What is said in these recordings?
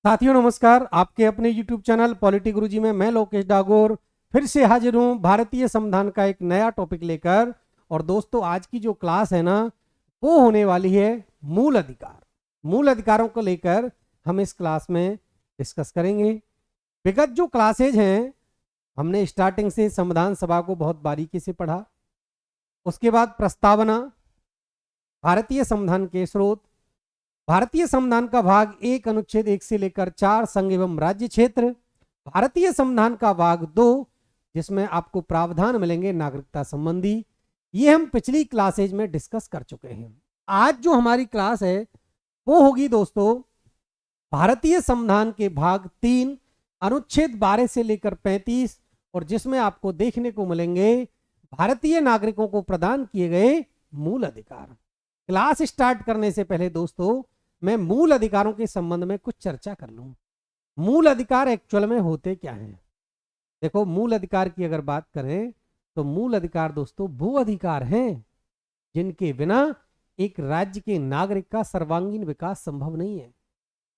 साथियों नमस्कार। आपके अपने YouTube चैनल पॉलिटी गुरुजी में मैं लोकेश डागोर फिर से हाजिर हूं भारतीय संविधान का एक नया टॉपिक लेकर। और दोस्तों आज की जो क्लास है ना वो होने वाली है मूल अधिकार। मूल अधिकारों को लेकर हम इस क्लास में डिस्कस करेंगे। विगत जो क्लासेज हैं हमने स्टार्टिंग से संविधान सभा को बहुत बारीकी से पढ़ा, उसके बाद प्रस्तावना, भारतीय संविधान के स्रोत, भारतीय संविधान का भाग 1 अनुच्छेद 1 से लेकर 4 संघ एवं राज्य क्षेत्र, भारतीय संविधान का भाग 2 जिसमें आपको प्रावधान मिलेंगे नागरिकता संबंधी, ये हम पिछली क्लासेज में डिस्कस कर चुके हैं। आज जो हमारी क्लास है वो होगी दोस्तों भारतीय संविधान के भाग 3 अनुच्छेद 12 से लेकर 35 और जिसमें आपको देखने को मिलेंगे भारतीय नागरिकों को प्रदान किए गए मूल अधिकार। क्लास स्टार्ट करने से पहले दोस्तों मैं मूल अधिकारों के संबंध में कुछ चर्चा कर लूं। मूल अधिकार एक्चुअल में होते क्या हैं? देखो, मूल अधिकार की अगर बात करें तो मूल अधिकार दोस्तों वो अधिकार हैं जिनके बिना एक राज्य के नागरिक का सर्वांगीण विकास संभव नहीं है।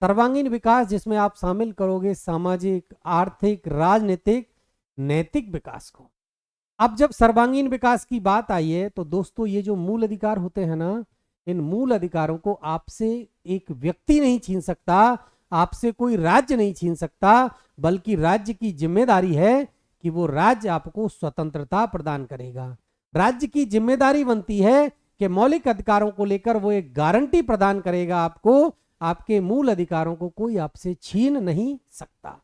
सर्वांगीण विकास जिसमें आप शामिल करोगे सामाजिक, आर्थिक, राजनीतिक, नैतिक विकास को। अब जब सर्वांगीण विकास की बात आई है तो दोस्तों ये जो मूल अधिकार होते हैं ना, इन मूल अधिकारों को आपसे एक व्यक्ति नहीं छीन सकता, आपसे कोई राज्य नहीं छीन सकता, बल्कि राज्य की जिम्मेदारी है कि वो राज्य आपको स्वतंत्रता प्रदान करेगा। राज्य की जिम्मेदारी बनती है कि मौलिक अधिकारों को लेकर वो एक गारंटी प्रदान करेगा आपको, आपके मूल अधिकारों को कोई आपसे छीन नहीं सकता।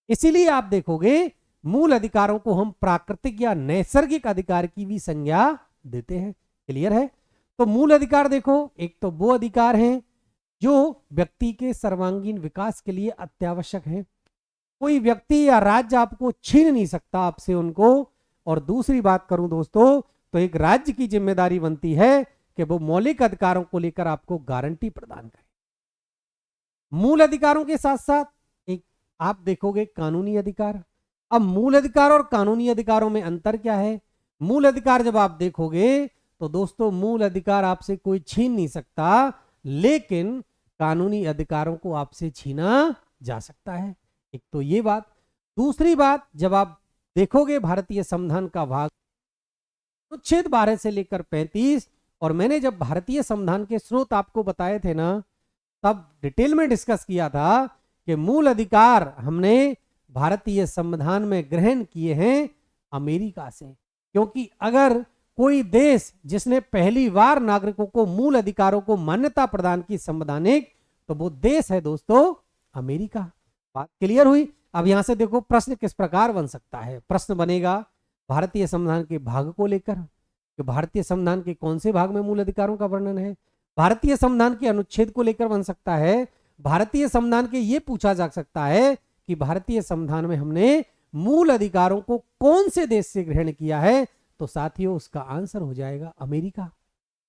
इसीलिए आप देखोगे मूल अधिकारों को हम प्राकृतिक या नैसर्गिक अधिकार की भी संज्ञा देते हैं। क्लियर है? तो मूल अधिकार देखो, एक तो वो अधिकार हैं जो व्यक्ति के सर्वांगीण विकास के लिए अत्यावश्यक है। कोई व्यक्ति या राज्य आपको छीन नहीं सकता आपसे उनको। और दूसरी बात करूं दोस्तों तो एक राज्य की जिम्मेदारी बनती है कि वो मौलिक अधिकारों को लेकर आपको गारंटी प्रदान करे। मूल अधिकारों के साथ साथ एक आप देखोगे कानूनी अधिकार। अब मूल अधिकार और कानूनी अधिकारों में अंतर क्या है? मूल अधिकार जब आप देखोगे तो दोस्तों मूल अधिकार आपसे कोई छीन नहीं सकता, लेकिन कानूनी अधिकारों को आपसे छीना जा सकता है। एक तो ये बात। दूसरी बात, जब आप देखोगे भारतीय संविधान का भाग अनुच्छेद 12 से लेकर 35, और मैंने जब भारतीय संविधान के स्रोत आपको बताए थे ना तब डिटेल में डिस्कस किया था कि मूल अधिकार हमने भारतीय संविधान में ग्रहण किए हैं अमेरिका से। क्योंकि अगर कोई देश जिसने पहली बार नागरिकों को मूल अधिकारों को मान्यता प्रदान की संवैधानिक, तो वो देश है दोस्तों अमेरिका। बात क्लियर हुई? अब यहां से देखो प्रश्न किस प्रकार बन सकता है। प्रश्न बनेगा भारतीय संविधान के भाग को लेकर कि भारतीय संविधान के कौन से भाग में मूल अधिकारों का वर्णन है। भारतीय संविधान के अनुच्छेद को लेकर बन सकता है। भारतीय संविधान के ये पूछा जा सकता है कि भारतीय संविधान में हमने मूल अधिकारों को कौन से देश से ग्रहण किया है, तो साथियों उसका आंसर हो जाएगा अमेरिका।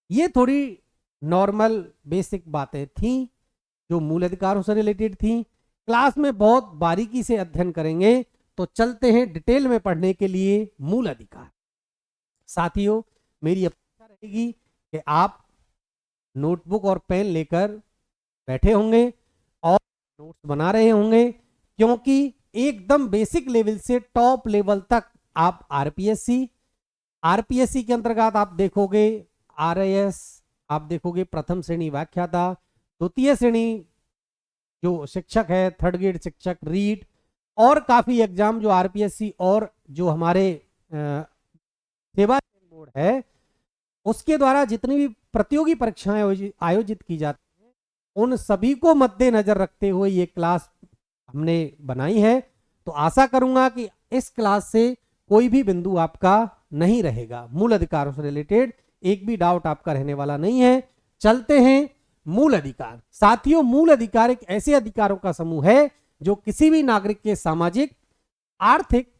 ये थोड़ी नॉर्मल बेसिक बातें थी जो मूल अधिकारों से रिलेटेड थी। क्लास में बहुत बारीकी से अध्ययन करेंगे, तो चलते हैं डिटेल में पढ़ने के लिए मूल अधिकार। साथियों मेरी अपेक्षा रहेगी कि आप नोटबुक और पेन लेकर बैठे होंगे और नोट्स बना रहे होंगे, क्योंकि एकदम बेसिक लेवल से टॉप लेवल तक आप आरपीएससी के अंतर्गत आप देखोगे आरआईएस, आप देखोगे प्रथम श्रेणी व्याख्याता, द्वितीय श्रेणी जो शिक्षक है थर्ड ग्रेड शिक्षक रीट, और काफी एग्जाम जो आरपीएससी और जो हमारे सेवा बोर्ड है उसके द्वारा जितनी भी प्रतियोगी परीक्षाएं आयोजित की जाती हैं उन सभी को मद्देनजर रखते हुए ये क्लास हमने बनाई है। तो आशा करूंगा कि इस क्लास से कोई भी बिंदु आपका नहीं रहेगा, मूल अधिकारों से रिलेटेड एक भी डाउट आपका रहने वाला नहीं है। चलते हैं मूल अधिकार। साथियों मूल अधिकार एक ऐसे अधिकारों का समूह है जो किसी भी नागरिक के सामाजिक, आर्थिक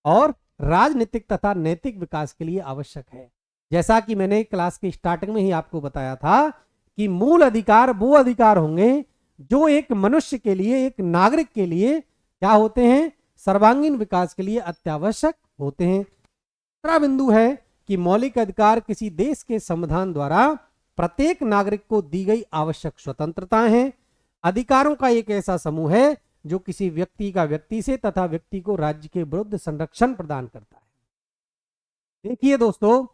और राजनीतिक तथा नैतिक विकास के लिए आवश्यक है। जैसा कि मैंने क्लास के स्टार्टिंग में ही आपको बताया था कि मूल अधिकार वो अधिकार होंगे जो एक मनुष्य के लिए, एक नागरिक के लिए क्या होते हैं? सर्वांगीण विकास के लिए अत्यावश्यक होते हैं। दूसरा बिंदु है कि मौलिक अधिकार किसी देश के संविधान द्वारा प्रत्येक नागरिक को दी गई आवश्यक स्वतंत्रताएं हैं। अधिकारों का एक ऐसा समूह है जो किसी व्यक्ति का व्यक्ति से तथा व्यक्ति को राज्य के विरुद्ध संरक्षण प्रदान करता है। देखिए दोस्तों,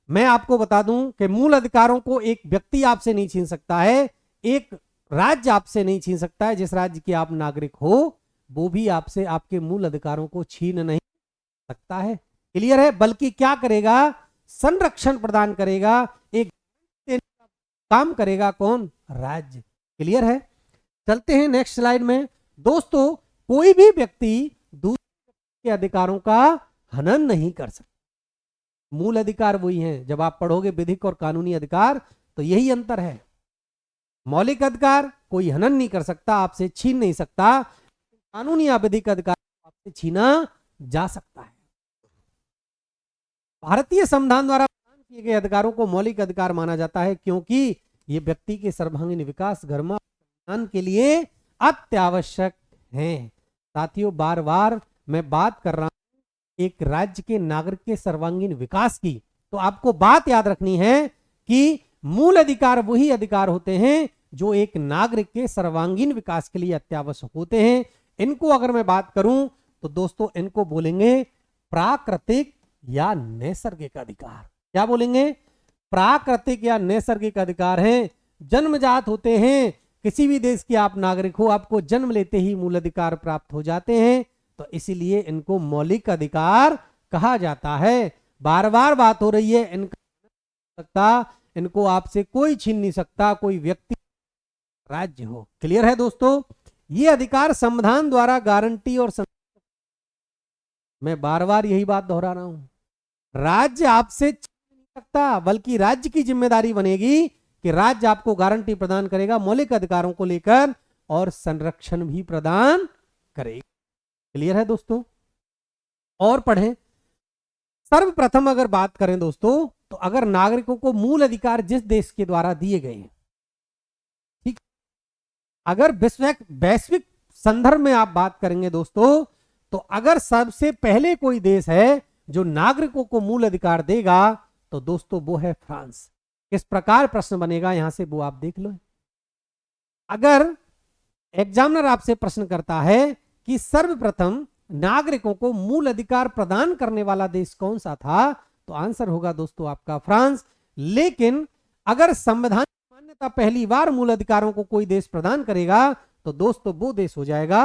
मैं आपको बता दूं कि मूल अधिकारों को एक व्यक्ति आपसे नहीं छीन सकता है, एक राज्य आपसे नहीं छीन सकता है। जिस राज्य के आप नागरिक हो वो भी आपसे आपके मूल अधिकारों को छीन नहीं सकता है। क्लियर है? बल्कि क्या करेगा? संरक्षण प्रदान करेगा, एक काम करेगा कौन? राज्य। क्लियर है? चलते हैं नेक्स्ट स्लाइड में। दोस्तों, कोई भी व्यक्ति दूसरे के अधिकारों का हनन नहीं कर सकता। मूल अधिकार वही हैं। जब आप पढ़ोगे विधिक और कानूनी अधिकार तो यही अंतर है। मौलिक अधिकार कोई हनन नहीं कर सकता, आपसे छीन नहीं सकता। कानूनी या विधिक अधिकार आपसे छीना जा सकता है। भारतीय संविधान द्वारा प्रदान किए गए अधिकारों को मौलिक अधिकार माना जाता है क्योंकि ये व्यक्ति के सर्वांगीण विकास, धर्म के लिए अत्यावश्यक हैं। साथियों, बार बार मैं बात कर रहा हूं एक राज्य के नागरिक के सर्वांगीण विकास की, तो आपको बात याद रखनी है कि मूल अधिकार वही अधिकार होते हैं जो एक नागरिक के सर्वांगीण विकास के लिए अत्यावश्यक होते हैं। इनको अगर मैं बात करूं तो दोस्तों इनको बोलेंगे प्राकृतिक या नैसर्गिक अधिकार। क्या बोलेंगे? प्राकृतिक या नैसर्गिक अधिकार हैं, जन्मजात होते हैं। किसी भी देश के आप नागरिक हो, आपको जन्म लेते ही मूल अधिकार प्राप्त हो जाते हैं, तो इसीलिए इनको मौलिक अधिकार कहा जाता है। बार बार बात हो रही है, इनको आपसे कोई छीन नहीं सकता, कोई व्यक्ति राज्य हो। क्लियर है दोस्तों? ये अधिकार संविधान द्वारा गारंटी और मैं बार बार यही बात दोहरा रहा हूं, राज्य आपसे छीन नहीं सकता, बल्कि राज्य की जिम्मेदारी बनेगी कि राज्य आपको गारंटी प्रदान करेगा मौलिक अधिकारों को लेकर और संरक्षण भी प्रदान करेगा। क्लियर है दोस्तों? और पढ़ें। सर्वप्रथम अगर बात करें दोस्तों, तो अगर नागरिकों को मूल अधिकार जिस देश के द्वारा दिए गए हैं, ठीक, अगर वैश्विक संदर्भ में आप बात करेंगे दोस्तों, तो अगर सबसे पहले कोई देश है जो नागरिकों को मूल अधिकार देगा तो दोस्तों वो है फ्रांस। किस प्रकार प्रश्न बनेगा यहां से वो आप देख लो। अगर एग्जामिनर आपसे प्रश्न करता है कि सर्वप्रथम नागरिकों को मूल अधिकार प्रदान करने वाला देश कौन सा था, तो आंसर होगा दोस्तों आपका फ्रांस। लेकिन अगर संविधान की मान्यता पहली बार मूल अधिकारों को कोई देश प्रदान करेगा तो दोस्तों वो देश हो जाएगा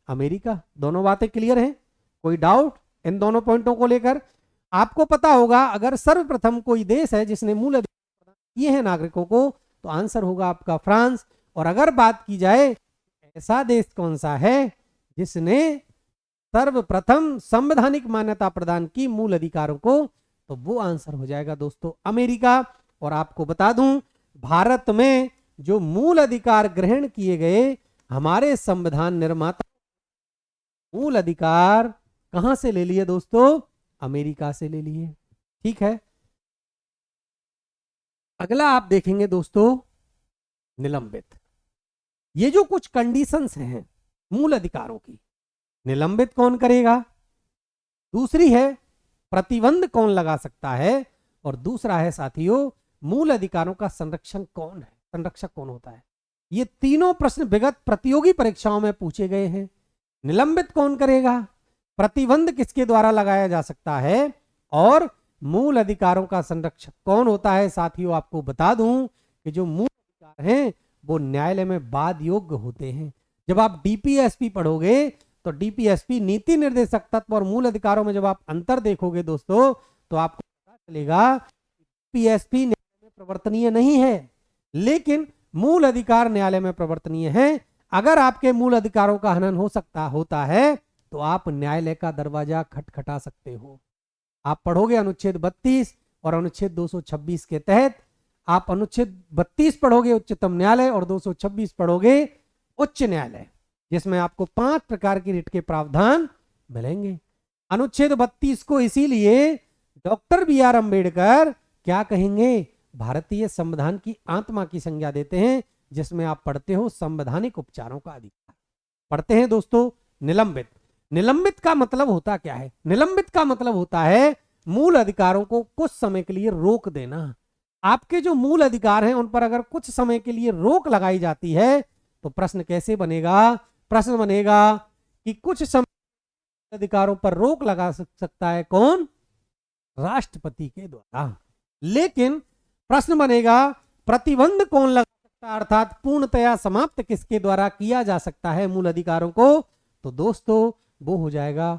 अमेरिका। दोनों बातें क्लियर हैं? कोई डाउट इन दोनों पॉइंटों को लेकर? आपको पता होगा अगर सर्वप्रथम कोई देश है जिसने मूल अधिकार प्रदान किए हैं नागरिकों को, तो आंसर होगा आपका फ्रांस। और अगर बात की जाए ऐसा देश कौन सा है जिसने सर्वप्रथम संवैधानिक मान्यता प्रदान की मूल अधिकारों को, तो वो आंसर हो जाएगा दोस्तों अमेरिका। और आपको बता दूं, भारत में जो मूल अधिकार ग्रहण किए गए, हमारे संविधान निर्माता मूल अधिकार कहां से ले लिए दोस्तों? अमेरिका से ले लिए। ठीक है, अगला आप देखेंगे दोस्तों निलंबित। ये जो कुछ कंडीशंस हैं मूल अधिकारों की, निलंबित कौन करेगा, दूसरी है प्रतिबंध कौन लगा सकता है, और दूसरा है साथियों मूल अधिकारों का संरक्षण कौन है, संरक्षक कौन होता है। ये तीनों प्रश्न विगत प्रतियोगी परीक्षाओं में पूछे गए हैं। निलंबित कौन करेगा, प्रतिबंध किसके द्वारा लगाया जा सकता है, और मूल अधिकारों का संरक्षक कौन होता है। साथियों आपको बता दूं कि जो मूल अधिकार हैं वो न्यायालय में वाद योग्य होते हैं। जब आप डीपीएसपी पढ़ोगे तो डीपीएसपी नीति निर्देशक तत्व और मूल अधिकारों में जब आप अंतर देखोगे दोस्तों, तो आपको पता चलेगा डीपीएसपी न्यायालय में प्रवर्तनीय नहीं है, लेकिन मूल अधिकार न्यायालय में प्रवर्तनीय है। अगर आपके मूल अधिकारों का हनन होता है तो आप न्यायालय का दरवाजा खटखटा सकते हो। आप पढ़ोगे अनुच्छेद 32 और अनुच्छेद 226 के तहत, आप अनुच्छेद 32 पढ़ोगे उच्चतम न्यायालय और 226 पढ़ोगे उच्च न्यायालय, जिसमें आपको 5 प्रकार की रिट के प्रावधान मिलेंगे। अनुच्छेद 32 को इसीलिए डॉक्टर बी.आर. अंबेडकर क्या कहेंगे, भारतीय संविधान की आत्मा की संज्ञा देते हैं, जिसमें आप पढ़ते हो संवैधानिक उपचारों का अधिकार। पढ़ते हैं दोस्तों निलंबित। निलंबित का मतलब होता क्या है? निलंबित का मतलब होता है मूल अधिकारों को कुछ समय के लिए रोक देना। आपके जो मूल अधिकार हैं उन पर अगर कुछ समय के लिए रोक लगाई जाती है तो प्रश्न कैसे बनेगा? प्रश्न बनेगा कि कुछ अधिकारों पर रोक लगा सकता है कौन? राष्ट्रपति के द्वारा। लेकिन प्रश्न बनेगा प्रतिबंध कौन लगा सकता है, अर्थात पूर्णतया समाप्त किसके द्वारा किया जा सकता है मूल अधिकारों को? तो दोस्तों वो हो जाएगा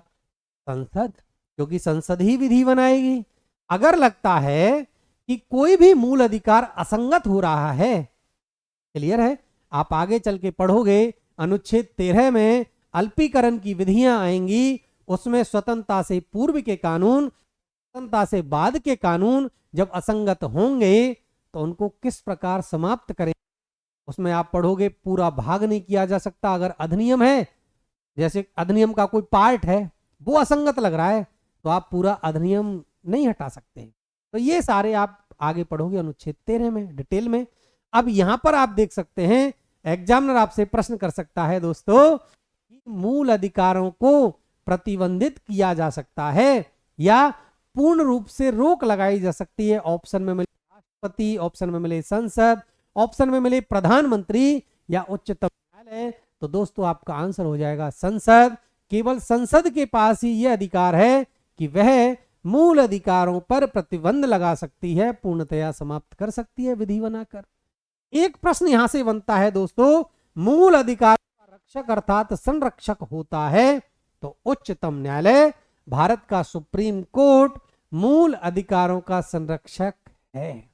संसद, क्योंकि संसद ही विधि बनाएगी। अगर लगता है कि कोई भी मूल अधिकार असंगत हो रहा है, क्लियर है, आप आगे चल के पढ़ोगे अनुच्छेद 13 में अल्पीकरण की विधियां आएंगी, उसमें स्वतंत्रता से पूर्व के कानून, स्वतंत्रता से बाद के कानून जब असंगत होंगे तो उनको किस प्रकार समाप्त करें, उसमें आप पढ़ोगे। पूरा भाग नहीं किया जा सकता। अगर अधिनियम है, जैसे अधिनियम का कोई पार्ट है वो असंगत लग रहा है, तो आप पूरा अधिनियम नहीं हटा सकते। तो ये सारे आप आगे पढ़ोगे अनुच्छेद 13 में डिटेल में। अब यहां पर आप देख सकते हैं, एग्जामिनर आपसे प्रश्न कर सकता है दोस्तों कि मूल अधिकारों को प्रतिबंधित किया जा सकता है या पूर्ण रूप से रोक लगाई जा सकती है। ऑप्शन में मिले राष्ट्रपति, ऑप्शन में मिले संसद, ऑप्शन में मिले प्रधानमंत्री या उच्चतम न्यायालय। तो दोस्तों आपका आंसर हो जाएगा संसद। केवल संसद के पास ही यह अधिकार है कि वह मूल अधिकारों पर प्रतिबंध लगा सकती है, पूर्णतया समाप्त कर सकती है विधि बनाकर। एक प्रश्न यहां से बनता है दोस्तों, मूल अधिकार का रक्षक अर्थात संरक्षक होता है तो उच्चतम न्यायालय, भारत का सुप्रीम कोर्ट मूल अधिकारों का संरक्षक है।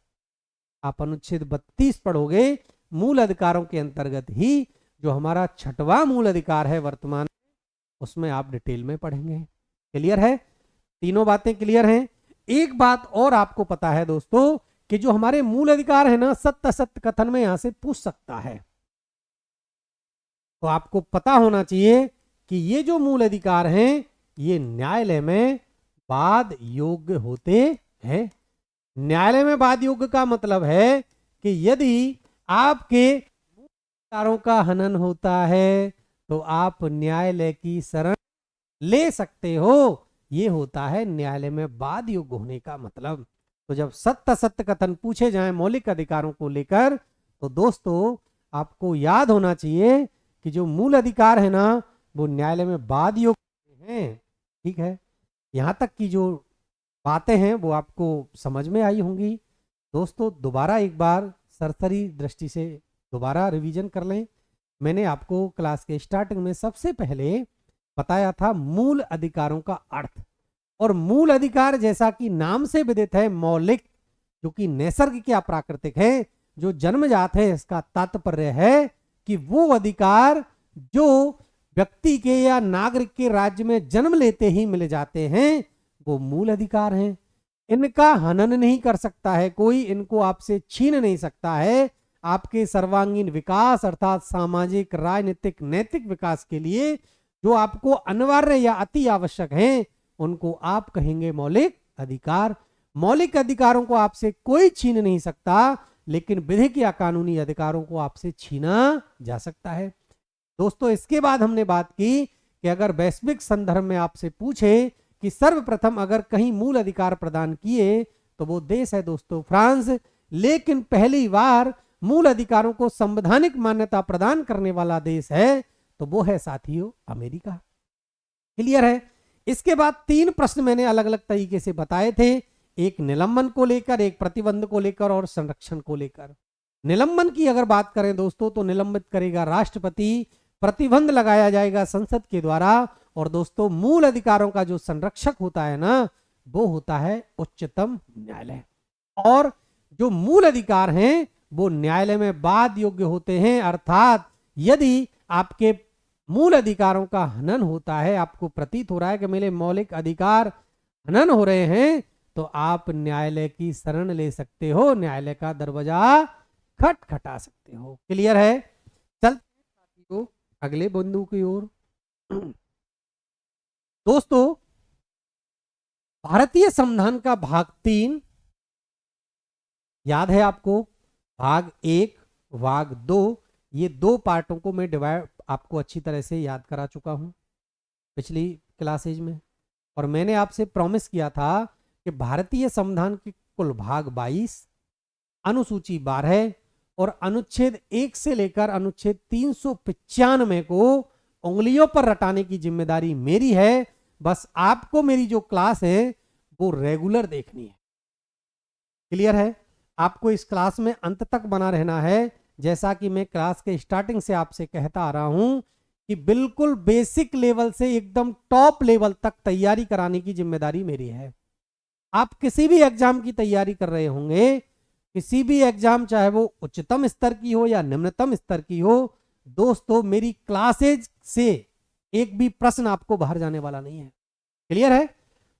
आप अनुच्छेद 32 पढ़ोगे, मूल अधिकारों के अंतर्गत ही जो हमारा 6वां मूल अधिकार है वर्तमान, उसमें आप डिटेल में पढ़ेंगे। क्लियर है? तीनों बातें क्लियर हैं। एक बात और आपको पता है दोस्तों कि जो हमारे मूल अधिकार है ना, सत्य असत्य कथन में यहां से पूछ सकता है। तो आपको पता होना चाहिए कि ये जो मूल अधिकार हैं ये न्यायालय में वाद योग्य होते हैं। न्यायालय में वाद योग्य का मतलब है कि यदि आपके अधिकारों का हनन होता है तो आप न्यायालय की शरण ले सकते हो। ये होता है न्यायालय में वाद योग्य होने का मतलब। तो जब सत्य सत्य कथन पूछे जाएं मौलिक अधिकारों को लेकर, तो दोस्तों आपको याद होना चाहिए कि जो मूल अधिकार है ना वो न्यायालय में वाद योग्य हैं। ठीक है, यहां तक की जो बातें हैं वो आपको समझ में आई होंगी। दोस्तों दोबारा एक बार सरसरी दृष्टि से दोबारा रिवीजन कर लें। मैंने आपको क्लास के स्टार्टिंग में सबसे पहले बताया था मूल अधिकारों का अर्थ। और मूल अधिकार जैसा कि नाम से विदित है मौलिक, जो कि नैसर्गिक या प्राकृतिक है, जो जन्मजात है, इसका तात्पर्य है कि वो अधिकार जो व्यक्ति के या नागरिक के राज्य में जन्म लेते ही मिल जाते हैं वो मूल अधिकार हैं। इनका हनन नहीं कर सकता है कोई, इनको आपसे छीन नहीं सकता है। आपके सर्वांगीण विकास अर्थात सामाजिक, राजनीतिक, नैतिक विकास के लिए जो आपको अनिवार्य या अति आवश्यक हैं उनको आप कहेंगे मौलिक अधिकार। मौलिक अधिकारों को आपसे कोई छीन नहीं सकता, लेकिन विधिक या कानूनी अधिकारों को आपसे छीना जा सकता है। दोस्तों इसके बाद हमने बात की कि अगर वैश्विक संदर्भ में आपसे पूछे कि सर्वप्रथम अगर कहीं मूल अधिकार प्रदान किए तो वो देश है दोस्तों फ्रांस। लेकिन पहली बार मूल अधिकारों को संवैधानिक मान्यता प्रदान करने वाला देश है तो वो है साथियों अमेरिका। क्लियर है? इसके बाद 3 प्रश्न मैंने अलग अलग तरीके से बताए थे, एक निलंबन को लेकर, एक प्रतिबंध को लेकर और संरक्षण को लेकर। निलंबन की अगर बात करें दोस्तों तो निलंबित करेगा राष्ट्रपति, प्रतिबंध लगाया जाएगा संसद के द्वारा, और दोस्तों मूल अधिकारों का जो संरक्षक होता है ना वो होता है उच्चतम न्यायालय। और जो मूल अधिकार हैं वो न्यायालय में वाद योग्य होते हैं, अर्थात यदि आपके मूल अधिकारों का हनन होता है, आपको प्रतीत हो रहा है कि मेरे मौलिक अधिकार हनन हो रहे हैं, तो आप न्यायालय की शरण ले सकते हो, न्यायालय का दरवाजा खटखटा सकते हो। क्लियर है? चलते हैं अगले बिंदु की ओर। दोस्तों भारतीय संविधान का भाग 3 याद है आपको? भाग 1, भाग 2, ये 2 पार्टों को मैं डिवाइड आपको अच्छी तरह से याद करा चुका हूं पिछली क्लासेज में। और मैंने आपसे प्रॉमिस किया था कि भारतीय संविधान के कुल भाग 22, अनुसूची 12 और अनुच्छेद 1 से लेकर अनुच्छेद 395 को उंगलियों पर रटाने की जिम्मेदारी मेरी है। बस आपको मेरी जो क्लास है वो रेगुलर देखनी है। क्लियर है? आपको इस क्लास में अंत तक बना रहना है। जैसा कि मैं क्लास के स्टार्टिंग से आपसे कहता आ रहा हूं कि बिल्कुल बेसिक लेवल से एकदम टॉप लेवल तक तैयारी कराने की जिम्मेदारी मेरी है। आप किसी भी एग्जाम की तैयारी कर रहे होंगे, किसी भी एग्जाम चाहे वो उच्चतम स्तर की हो या निम्नतम स्तर की हो, दोस्तों मेरी क्लासेज से एक भी प्रश्न आपको बाहर जाने वाला नहीं है। क्लियर है?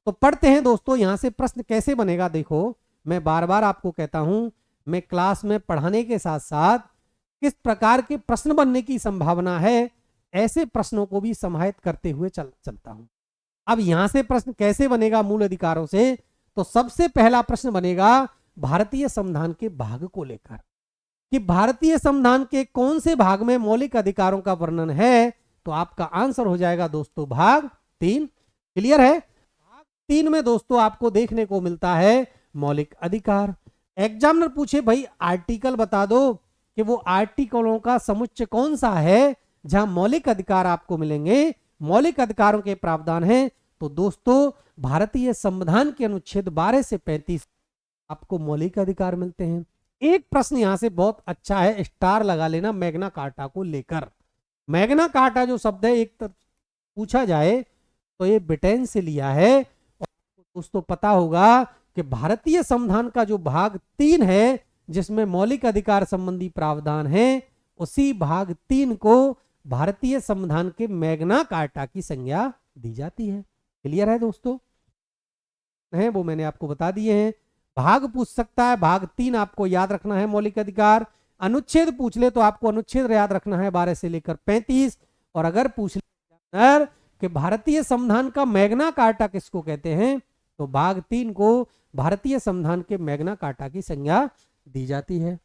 तो पढ़ते हैं दोस्तों, यहां से प्रश्न कैसे बनेगा। देखो, मैं बार बार आपको कहता हूं, मैं क्लास में पढ़ाने के साथ साथ किस प्रकार के प्रश्न बनने की संभावना है, ऐसे प्रश्नों को भी समाहित करते हुए चलता हूं। अब यहां से प्रश्न कैसे बनेगा मूल अधिकारों से, तो सबसे पहला प्रश्न बनेगा भारतीय संविधान के भाग को लेकर कि भारतीय संविधान के कौन से भाग में मौलिक अधिकारों का वर्णन है। तो आपका आंसर हो जाएगा दोस्तों भाग 3। क्लियर है? भाग 3 में दोस्तों आपको देखने को मिलता है मौलिक अधिकार। एग्जामिनर पूछे भाई आर्टिकल बता दो कि वो आर्टिकलों का समुच्चय कौन सा है जहां मौलिक अधिकार आपको मिलेंगे, मौलिक अधिकारों के प्रावधान हैं। तो दोस्तों भारतीय संविधान के अनुच्छेद 12 से 35 आपको मौलिक अधिकार मिलते हैं। एक प्रश्न यहां से बहुत अच्छा है, स्टार लगा लेना मैग्ना कार्टा को लेकर। मैग्ना कार्टा जो शब्द है एक पूछा जाए तो ये ब्रिटेन से लिया है। और दोस्तों पता होगा कि भारतीय संविधान का जो भाग 3 है जिसमें मौलिक अधिकार संबंधी प्रावधान है, उसी भाग 3 को भारतीय संविधान के मैग्ना कार्टा की संज्ञा दी जाती है। क्लियर है दोस्तों? है वो मैंने आपको बता दिए हैं। भाग पूछ सकता है, भाग 3 आपको याद रखना है मौलिक अधिकार। अनुच्छेद पूछ ले तो आपको अनुच्छेद याद रखना है 12 से लेकर 35। और अगर पूछ ले कि भारतीय संविधान का मैग्ना कार्टा किसको कहते हैं, तो भाग 3 को भारतीय संविधान के मैग्ना कार्टा की संज्ञा दी जाती है।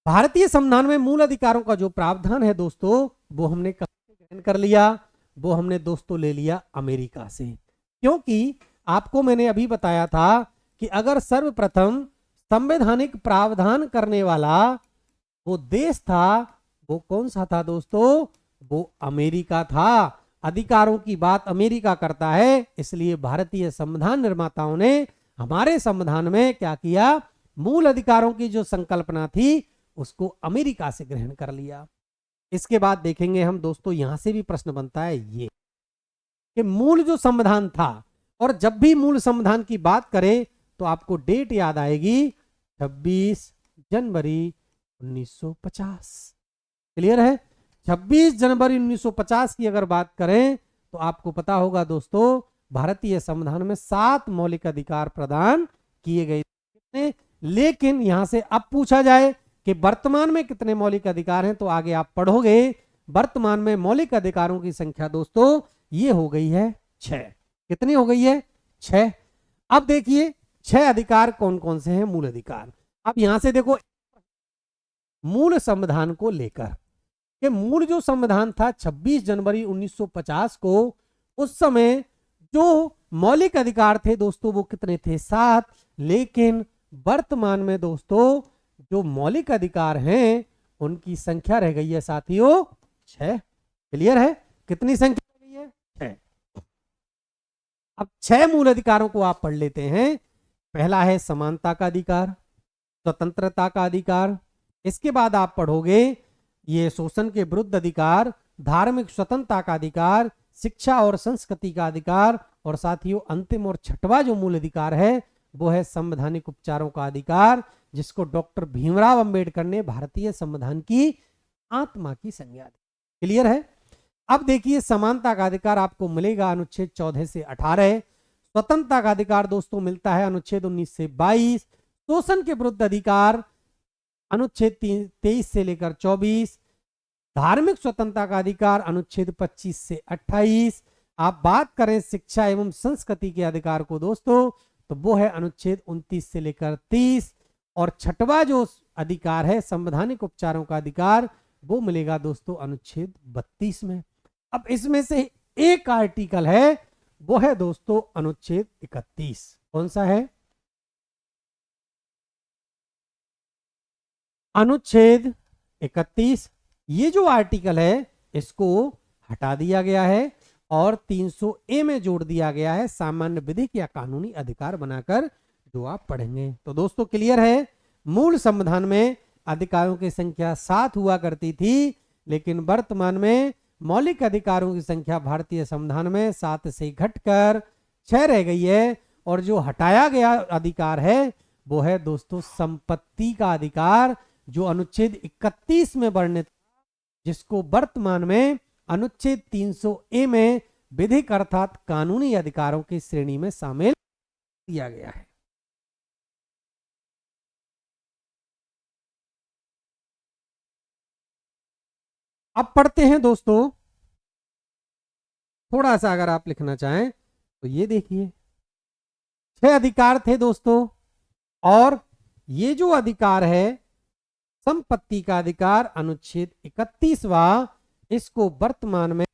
भारतीय संविधान में मूल अधिकारों का जो प्रावधान है दोस्तों, वो हमने कहां से ग्रहण कर लिया, वो हमने दोस्तों ले लिया अमेरिका से। क्योंकि आपको मैंने अभी बताया था कि अगर सर्वप्रथम संवैधानिक प्रावधान करने वाला वो देश था, वो कौन सा था दोस्तों? वो अमेरिका था। अधिकारों की बात अमेरिका करता है, इसलिए भारतीय संविधान निर्माताओं ने हमारे संविधान में क्या किया, मूल अधिकारों की जो संकल्पना थी उसको अमेरिका से ग्रहण कर लिया। इसके बाद देखेंगे हम दोस्तों, यहां से भी प्रश्न बनता है ये कि मूल जो संविधान था, और जब भी मूल संविधान की बात करें तो आपको डेट याद आएगी 26 जनवरी 1950। क्लियर है? 26 जनवरी 1950 की अगर बात करें तो आपको पता होगा दोस्तों भारतीय संविधान में 7 मौलिक अधिकार प्रदान किए गए। लेकिन यहां से अब पूछा जाए कि वर्तमान में कितने मौलिक अधिकार हैं, तो आगे आप पढ़ोगे वर्तमान में मौलिक अधिकारों की संख्या दोस्तों ये हो गई है 6। कितनी हो गई है? 6। अब देखिए 6 अधिकार कौन कौन से हैं मूल अधिकार। अब यहां से देखो मूल संविधान को लेकर कि मूल जो संविधान था 26 जनवरी 1950 को, उस समय जो मौलिक अधिकार थे दोस्तों वो कितने थे? 7। लेकिन वर्तमान में दोस्तों जो मौलिक अधिकार हैं उनकी संख्या रह गई है साथियों 6। क्लियर है? कितनी संख्या रह गई है? 6। अब 6 मूल अधिकारों को आप पढ़ लेते हैं। पहला है समानता का अधिकार, स्वतंत्रता का अधिकार। इसके बाद आप पढ़ोगे ये शोषण के विरुद्ध अधिकार, धार्मिक स्वतंत्रता का अधिकार, शिक्षा और संस्कृति का अधिकार, और साथियों अंतिम और छठवां जो मूल अधिकार है वो है संवैधानिक उपचारों का अधिकार, जिसको डॉक्टर भीमराव अंबेडकर ने भारतीय संविधान की आत्मा की संज्ञा दी। क्लियर है? अब देखिए समानता का अधिकार आपको मिलेगा अनुच्छेद 14 से 18। स्वतंत्रता का अधिकार दोस्तों मिलता है अनुच्छेद 19 से 22। शोषण के विरुद्ध अधिकार अनुच्छेद 23 से लेकर 24। धार्मिक स्वतंत्रता का अधिकार अनुच्छेद 25 से 28। आप बात करें शिक्षा एवं संस्कृति के अधिकार को दोस्तों, तो वो है अनुच्छेद 29 से लेकर 30। और छठवां जो अधिकार है संवैधानिक उपचारों का अधिकार, वो मिलेगा दोस्तों अनुच्छेद 32 में। अब इसमें से एक आर्टिकल है वो है दोस्तों अनुच्छेद 31। कौन सा है? अनुच्छेद 31, ये जो आर्टिकल है इसको हटा दिया गया है और 300A में जोड़ दिया गया है सामान्य विधिक या कानूनी अधिकार बनाकर, जो आप पढ़ेंगे। तो दोस्तों क्लियर है, मूल संविधान में अधिकारों की संख्या 7 हुआ करती थी, लेकिन वर्तमान में मौलिक अधिकारों की संख्या भारतीय संविधान में 7 से घटकर 6 रह गई है। और जो हटाया गया अधिकार है वो है दोस्तों संपत्ति का अधिकार, जो अनुच्छेद 31 में वर्णित, जिसको वर्तमान में अनुच्छेद 300A में विधिक अर्थात कानूनी अधिकारों की श्रेणी में शामिल किया गया है। अब पढ़ते हैं दोस्तों, थोड़ा सा अगर आप लिखना चाहें तो ये देखिए 6 अधिकार थे दोस्तों, और ये जो अधिकार है संपत्ति का अधिकार अनुच्छेद 31वां, इसको वर्तमान में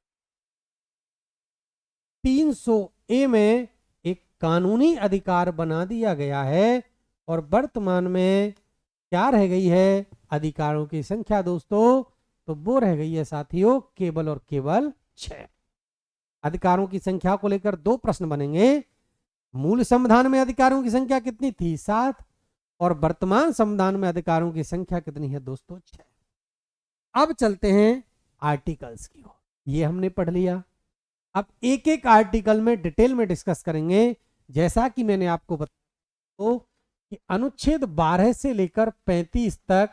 300A में एक कानूनी अधिकार बना दिया गया है। और वर्तमान में क्या रह गई है अधिकारों की संख्या दोस्तों, तो वो रह गई है साथियों केवल और केवल 6। अधिकारों की संख्या को लेकर 2 प्रश्न बनेंगे। मूल संविधान में अधिकारों की संख्या कितनी थी? 7। और वर्तमान संविधान में अधिकारों की संख्या कितनी है दोस्तों? 6। अब चलते हैं आर्टिकल्स की ओर। ये हमने पढ़ लिया। अब एक एक आर्टिकल में डिटेल में डिस्कस करेंगे। जैसा कि मैंने आपको बताया तो कि अनुच्छेद 12 से लेकर 35 तक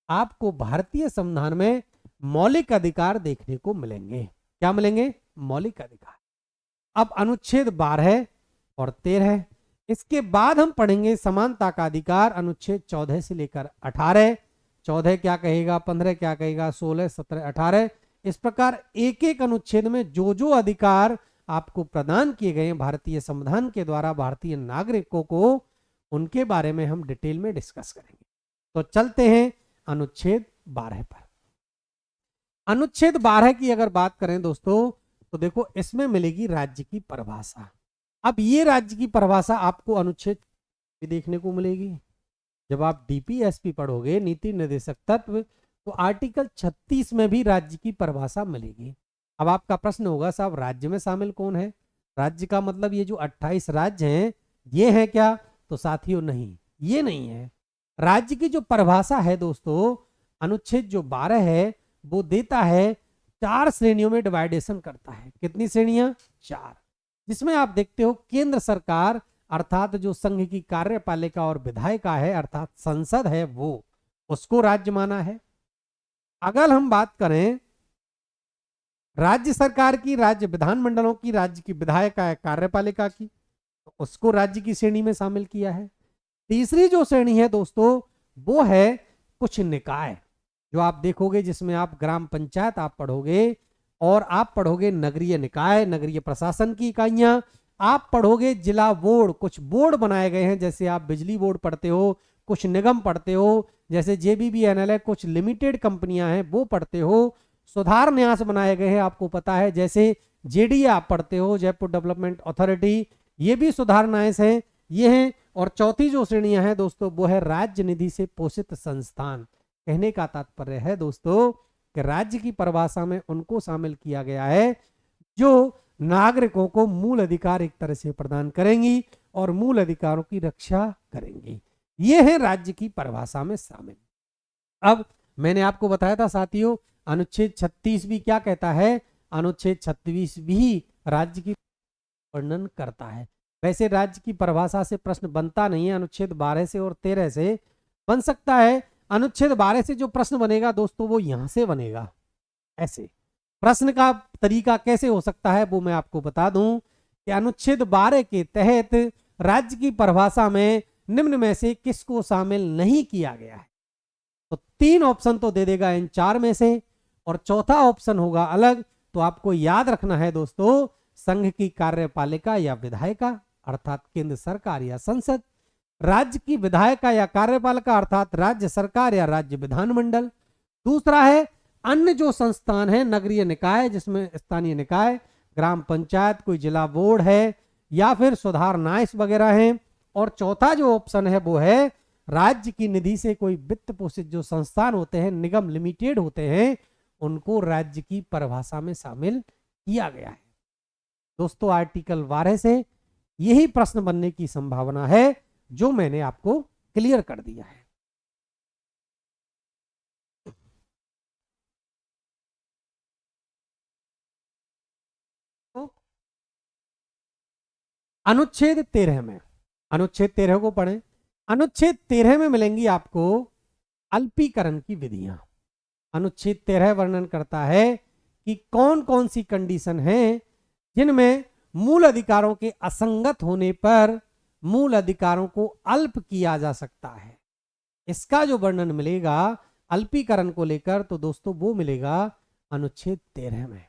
आपको भारतीय संविधान में मौलिक अधिकार देखने को मिलेंगे। क्या मिलेंगे? मौलिक अधिकार। अब अनुच्छेद 12 और 13, इसके बाद हम पढ़ेंगे समानता का अधिकार, अनुच्छेद 14 से लेकर 18। 14 क्या कहेगा, 15 क्या कहेगा, 16, 17, 18। इस प्रकार एक एक अनुच्छेद में जो जो अधिकार आपको प्रदान किए गए हैं भारतीय संविधान के द्वारा भारतीय नागरिकों को, उनके बारे में हम डिटेल में डिस्कस करेंगे। तो चलते हैं अनुच्छेद 12 पर। अनुच्छेद 12 की अगर बात करें दोस्तों तो देखो इसमें मिलेगी राज्य की परिभाषा। अब ये राज्य की परिभाषा आपको अनुच्छेद भी देखने को मिलेगी। जब आप डीपीएसपी पढ़ोगे, नीति निर्देशक तत्व, तो आर्टिकल 36 में भी राज्य की परिभाषा मिलेगी। अब आपका प्रश्न होगा साहब राज्य में शामिल कौन है? राज्य का मतलब ये जो 28 राज्य हैं ये हैं क्या? तो साथियों नहीं, ये नहीं है। राज्य की जो परिभाषा है दोस्तों, अनुच्छेद जो 12 है वो देता है 4 श्रेणियों में डिवाइडेशन करता है। कितनी श्रेणियां? 4। जिसमें आप देखते हो केंद्र सरकार अर्थात जो संघ की कार्यपालिका और विधायिका है अर्थात संसद है, वो उसको राज्य माना है। अगर हम बात करें राज्य सरकार की, राज्य विधानमंडलों की, राज्य की विधायिका है कार्यपालिका की, तो उसको राज्य की श्रेणी में शामिल किया है। तीसरी जो श्रेणी है दोस्तों वो है कुछ निकाय, जो आप देखोगे जिसमें आप ग्राम पंचायत आप पढ़ोगे और आप पढ़ोगे नगरीय निकाय, नगरीय प्रशासन की इकाइयां, आप पढ़ोगे जिला बोर्ड, कुछ बोर्ड बनाए गए हैं जैसे आप बिजली बोर्ड पढ़ते हो, कुछ निगम पढ़ते हो जैसे जेबीबीएनएल है, कुछ लिमिटेड कंपनियां हैं वो पढ़ते हो, सुधार न्यास बनाए गए हैं आपको पता है, जैसे जेडीए आप पढ़ते हो जयपुर डेवलपमेंट अथॉरिटी, ये भी सुधार न्यास है, ये हैं। और चौथी जो श्रेणियां हैं दोस्तों वो है राज्य निधि से पोषित संस्थान। कहने का तात्पर्य है दोस्तों कि राज्य की परिभाषा में उनको शामिल किया गया है जो नागरिकों को मूल अधिकार एक तरह से प्रदान करेंगी और मूल अधिकारों की रक्षा करेंगी। ये है राज्य की परिभाषा में शामिल। अब मैंने आपको बताया था साथियों अनुच्छेद 36 भी क्या कहता है? अनुच्छेद 36 भी राज्य की वर्णन करता है। वैसे राज्य की परिभाषा से प्रश्न बनता नहीं है, अनुच्छेद 12 से और 13 से बन सकता है। अनुच्छेद 12 से जो प्रश्न बनेगा दोस्तों वो यहां से बनेगा। ऐसे प्रश्न का तरीका कैसे हो सकता है वो मैं आपको बता दूं कि अनुच्छेद 12 के तहत राज्य की परिभाषा में निम्न में से किसको शामिल नहीं किया गया है? तो 3 ऑप्शन तो दे देगा इन 4 में से और चौथा ऑप्शन होगा अलग। तो आपको याद रखना है दोस्तों संघ की कार्यपालिका या विधायिका अर्थात केंद्र सरकार या संसद, राज्य की विधायिका या कार्यपालिका अर्थात राज्य सरकार या राज्य विधानमंडल। दूसरा है अन्य जो संस्थान है नगरीय निकाय जिसमें स्थानीय निकाय, ग्राम पंचायत, कोई जिला बोर्ड है या फिर सुधार न्यास वगैरह हैं। और चौथा जो ऑप्शन है वो है राज्य की निधि से कोई वित्त पोषित जो संस्थान होते हैं, निगम लिमिटेड होते हैं, उनको राज्य की परिभाषा में शामिल किया गया है। दोस्तों आर्टिकल 12 से यही प्रश्न बनने की संभावना है जो मैंने आपको क्लियर कर दिया है। अनुच्छेद 13 में, अनुच्छेद 13 को पढ़ें। अनुच्छेद 13 में मिलेंगी आपको अल्पीकरण की विधियां। अनुच्छेद 13 वर्णन करता है कि कौन कौन सी कंडीशन है जिनमें मूल अधिकारों के असंगत होने पर मूल अधिकारों को अल्प किया जा सकता है। इसका जो वर्णन मिलेगा अल्पीकरण को लेकर, तो दोस्तों वो मिलेगा अनुच्छेद 13 में।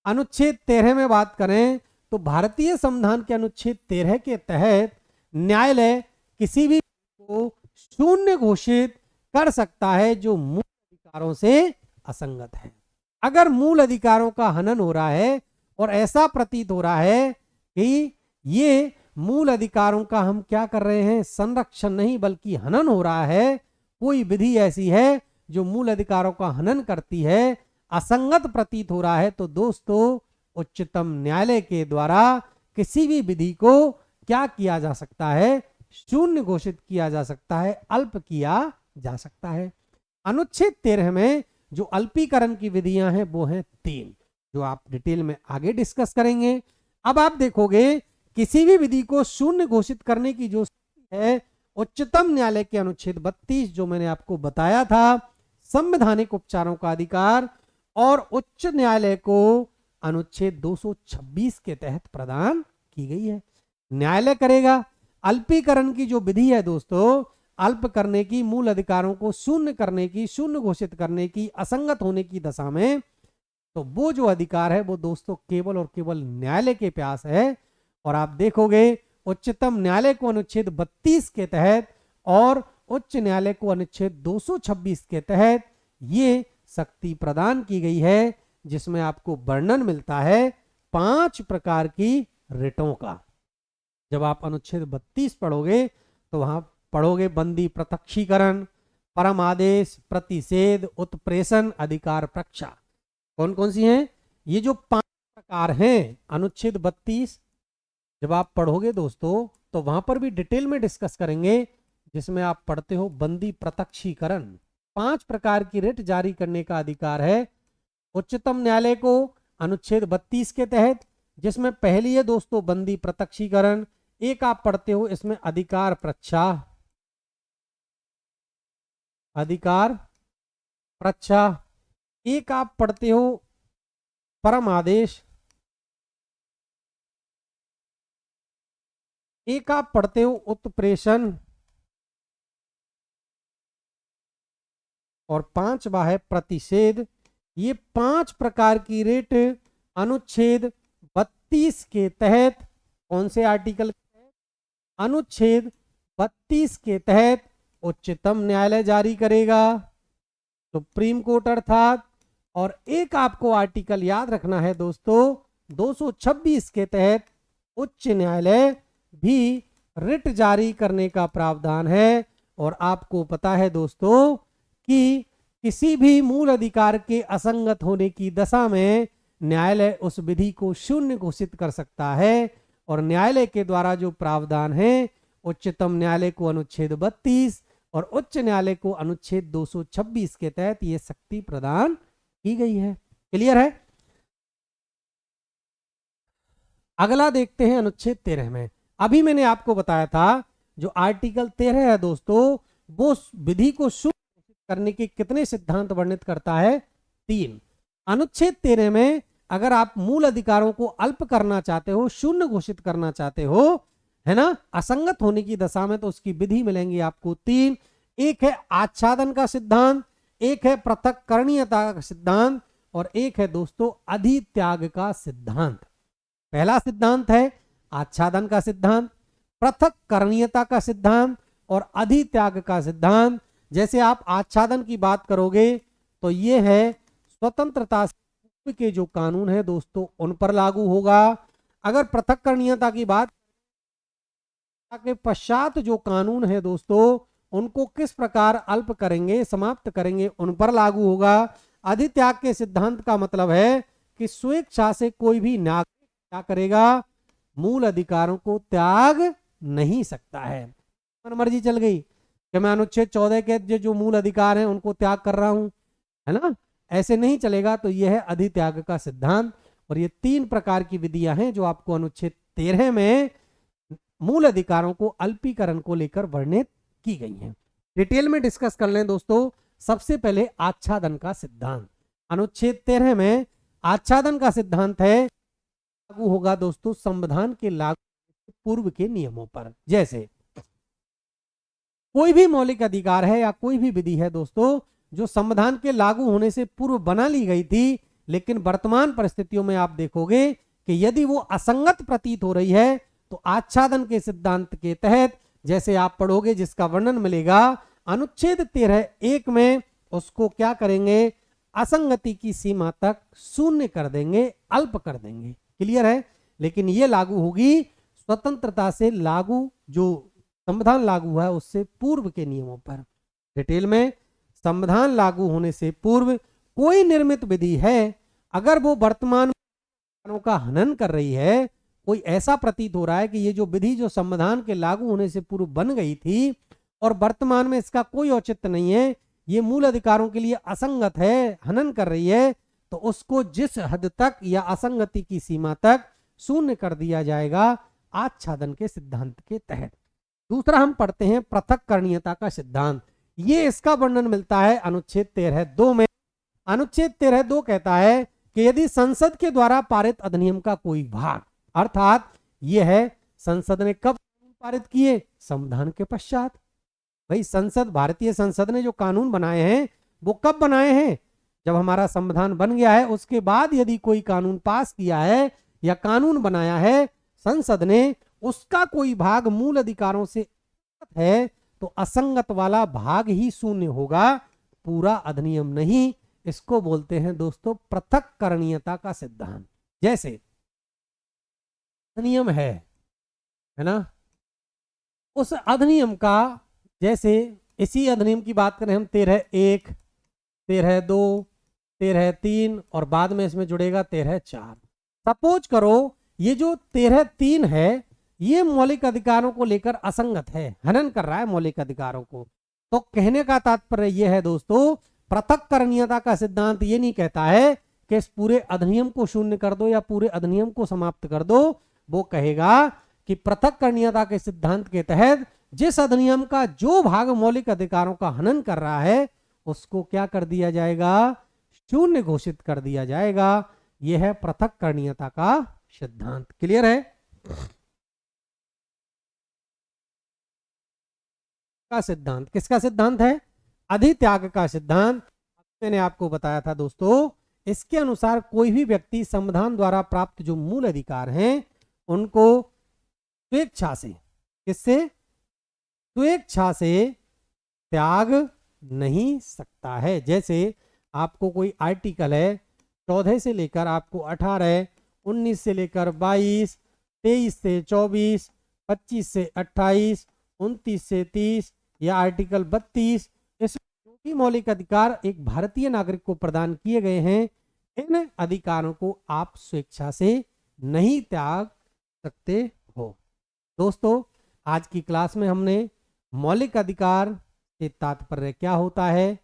अनुच्छेद 13 में बात करें तो भारतीय संविधान के अनुच्छेद 13 के तहत न्यायालय किसी भी को शून्य घोषित कर सकता है जो मूल अधिकारों से असंगत है। अगर मूल अधिकारों का हनन हो रहा है और ऐसा प्रतीत हो रहा है कि ये मूल अधिकारों का हम क्या कर रहे हैं, संरक्षण नहीं बल्कि हनन हो रहा है, कोई विधि ऐसी है जो मूल अधिकारों का हनन करती है, असंगत प्रतीत हो रहा है, तो दोस्तों उच्चतम न्यायालय के द्वारा किसी भी विधि को क्या किया जा सकता है, शून्य घोषित किया जा सकता है, अल्प किया जा सकता है। अनुच्छेद 13 में जो अल्पीकरण की विधियां हैं वो हैं 3, जो आप डिटेल में आगे डिस्कस करेंगे। अब आप देखोगे किसी भी विधि को शून्य घोषित करने की जो है उच्चतम न्यायालय के अनुच्छेद 32 जो मैंने आपको बताया था, संवैधानिक उपचारों का अधिकार, और उच्च न्यायालय को अनुच्छेद 226 के तहत प्रदान की गई है। न्यायालय करेगा। अल्पीकरण की जो विधि है दोस्तों, अल्प करने की, मूल अधिकारों को शून्य करने की, शून्य घोषित करने की, असंगत होने की दशा में, तो वो जो अधिकार है वो दोस्तों केवल और केवल न्यायालय के पास है। और आप देखोगे उच्चतम न्यायालय को अनुच्छेद 32 के तहत और उच्च न्यायालय को अनुच्छेद 226 के तहत ये शक्ति प्रदान की गई है, जिसमें आपको वर्णन मिलता है 5 प्रकार की रिटों का। जब आप अनुच्छेद 32 पढ़ोगे तो वहां पढ़ोगे बंदी प्रत्यक्षीकरण, परम आदेश, प्रतिषेध, उत्प्रेषण, अधिकार प्रक्षा। कौन कौन सी हैं? ये जो 5 प्रकार हैं अनुच्छेद 32 जब आप पढ़ोगे दोस्तों तो वहां पर भी डिटेल में डिस्कस करेंगे, जिसमें आप पढ़ते हो बंदी प्रत्यक्षीकरण। 5 प्रकार की रिट जारी करने का अधिकार है उच्चतम न्यायालय को अनुच्छेद 32 के तहत, जिसमें पहली है दोस्तों बंदी प्रत्यक्षीकरण। एक आप पढ़ते हो इसमें अधिकार प्रक्षा, अधिकार प्रक्षा। एक आप पढ़ते हो परम आदेश, एक आप पढ़ते हो उत्प्रेषण, और 5वां है प्रतिषेध। ये 5 प्रकार की रिट अनुच्छेद 32 के तहत, कौन से आर्टिकल के तहत? अनुच्छेद 32 के तहत उच्चतम न्यायालय जारी करेगा, सुप्रीम कोर्ट अर्थात। और एक आपको आर्टिकल याद रखना है दोस्तों, 226 के तहत उच्च न्यायालय भी रिट जारी करने का प्रावधान है। और आपको पता है दोस्तों कि किसी भी मूल अधिकार के असंगत होने की दशा में न्यायालय उस विधि को शून्य घोषित कर सकता है। और न्यायालय के द्वारा जो प्रावधान है उच्चतम न्यायालय को अनुच्छेद 32 और उच्च न्यायालय को अनुच्छेद 226 के तहत ये शक्ति प्रदान की गई है। क्लियर है? अगला देखते हैं अनुच्छेद 13 में। अभी मैंने आपको बताया था जो आर्टिकल 13 है दोस्तों, वो विधि को शून्य करने के कितने सिद्धांत वर्णित करता है? 3। अनुच्छेद 13 में अगर आप मूल अधिकारों को अल्प करना चाहते हो, शून्य घोषित करना चाहते हो, है ना, असंगत होने की दशा में, तो उसकी विधि मिलेंगी आपको 3। एक है आच्छादन का सिद्धांत, एक है पृथक्करणीयता का सिद्धांत, और एक है दोस्तों अधित्याग का सिद्धांत। पहला सिद्धांत है आच्छादन का सिद्धांत, पृथक्करणीयता का सिद्धांत और अधित्याग का सिद्धांत। जैसे आप आच्छादन की बात करोगे तो ये है स्वतंत्रता के जो कानून है दोस्तों उन पर लागू होगा। अगर पृथक्करणीयता की बात के पश्चात जो कानून है दोस्तों उनको किस प्रकार अल्प करेंगे, समाप्त करेंगे, उन पर लागू होगा। अधित्याग के सिद्धांत का मतलब है कि स्वेच्छा से कोई भी नागरिक क्या करेगा, मूल अधिकारों को त्याग नहीं सकता है। मन मर्जी चल गई कि मैं अनुच्छेद 14 के जो मूल अधिकार हैं उनको त्याग कर रहा हूं, है ना, ऐसे नहीं चलेगा। तो यह है अधित्याग का सिद्धांत। और ये 3 प्रकार की विधियां हैं जो आपको अनुच्छेद 13 में मूल अधिकारों को अल्पीकरण को लेकर वर्णित की गई हैं। डिटेल में डिस्कस कर लें दोस्तों। सबसे पहले आच्छादन का सिद्धांत। अनुच्छेद 13 में आच्छादन का सिद्धांत है लागू होगा दोस्तों संविधान के लागू पूर्व के नियमों पर। जैसे कोई भी मौलिक अधिकार है या कोई भी विधि है दोस्तों जो संविधान के लागू होने से पूर्व बना ली गई थी, लेकिन वर्तमान परिस्थितियों में आप देखोगे कि यदि वो असंगत प्रतीत हो रही है तो आच्छादन के सिद्धांत के तहत, जैसे आप पढ़ोगे जिसका वर्णन मिलेगा अनुच्छेद 13(1) में, उसको क्या करेंगे, असंगति की सीमा तक शून्य कर देंगे, अल्प कर देंगे। क्लियर है। लेकिन ये लागू होगी स्वतंत्रता से लागू, जो संविधान लागू है उससे पूर्व के नियमों पर। डिटेल में, संविधान लागू होने से पूर्व कोई निर्मित विधि है, अगर वो वर्तमान का हनन कर रही है, कोई ऐसा प्रतीत हो रहा है कि ये जो विधि जो संविधान के लागू होने से पूर्व बन गई थी और वर्तमान में इसका कोई औचित्य नहीं है, ये मूल अधिकारों के लिए असंगत है, हनन कर रही है, तो उसको जिस हद तक या असंगति की सीमा तक शून्य कर दिया जाएगा आच्छादन के सिद्धांत के तहत। दूसरा हम पढ़ते हैं पृथक्करणीयता का सिद्धांत। ये इसका वर्णन मिलता है अनुच्छेद 13(2) में। अनुच्छेद 13(2) कहता है कि यदि संसद के द्वारा पारित अधिनियम का कोई भाग, अर्थात यह है संसद ने कब पारित किए, संविधान के पश्चात। भाई संसद, भारतीय संसद ने जो कानून बनाए हैं वो कब बनाए हैं, जब हमारा संविधान बन गया है उसके बाद यदि कोई कानून पास किया है या कानून बनाया है संसद ने, उसका कोई भाग मूल अधिकारों से है तो असंगत वाला भाग ही शून्य होगा, पूरा अधिनियम नहीं। इसको बोलते हैं दोस्तों पृथक्करणीयता का सिद्धांत। जैसे अधिनियम है ना, उस अधिनियम का, जैसे इसी अधिनियम की बात करें हम 13(1), 13(2), 13(3) और बाद में इसमें जुड़ेगा 13(4). सपोज करो ये जो 13(3) है ये मौलिक अधिकारों को लेकर असंगत है, हनन कर रहा है मौलिक अधिकारों को। तो कहने का तात्पर्य यह है दोस्तों, पृथक्करणीयता का सिद्धांत ये नहीं कहता है कि इस पूरे अधिनियम को शून्य कर दो या पूरे अधिनियम को समाप्त कर दो। वो कहेगा कि पृथक्करणीयता के सिद्धांत के तहत जिस अधिनियम का जो भाग मौलिक अधिकारों का हनन कर रहा है उसको क्या कर दिया जाएगा, शून्य घोषित कर दिया जाएगा। यह है पृथक्करणीयता का सिद्धांत। क्लियर है। का सिद्धांत किसका सिद्धांत है, अधित्याग का सिद्धांत। मैंने आपको बताया था दोस्तों, इसके अनुसार कोई भी व्यक्ति संविधान द्वारा प्राप्त जो मूल अधिकार हैं उनको स्वेच्छा से, किससे, स्वेच्छा से त्याग नहीं सकता है। जैसे आपको कोई आर्टिकल है 14 से लेकर आपको 18, 19 से लेकर 22, 23 से 24, 25 से 28, 29 से 30 या आर्टिकल 32, इसमें जो भी मौलिक अधिकार एक भारतीय नागरिक को प्रदान किए गए हैं, इन अधिकारों को आप स्वेच्छा से नहीं त्याग सकते हो। दोस्तों आज की क्लास में हमने मौलिक अधिकार से तात्पर्य क्या होता है,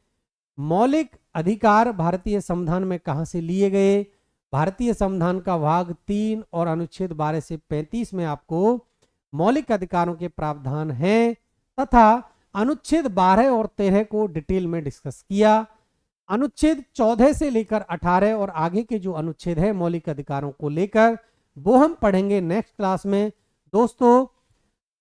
मौलिक अधिकार भारतीय संविधान में कहां से लिए गए, भारतीय संविधान का भाग 3 और अनुच्छेद 12 से 35 में आपको मौलिक अधिकारों के प्रावधान हैं, तथा अनुच्छेद 12 और 13 को डिटेल में डिस्कस किया। अनुच्छेद 14 से लेकर 18 और आगे के जो अनुच्छेद है मौलिक अधिकारों को लेकर, वो हम पढ़ेंगे नेक्स्ट क्लास में। दोस्तों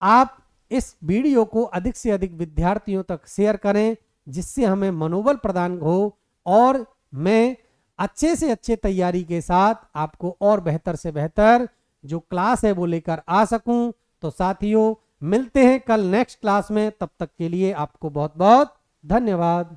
आप इस वीडियो को अधिक से अधिक विद्यार्थियों तक शेयर करें जिससे हमें मनोबल प्रदान हो और मैं अच्छे से अच्छे तैयारी के साथ आपको और बेहतर से बेहतर जो क्लास है वो लेकर आ सकूं। तो साथियों मिलते हैं कल नेक्स्ट क्लास में, तब तक के लिए आपको बहुत बहुत धन्यवाद।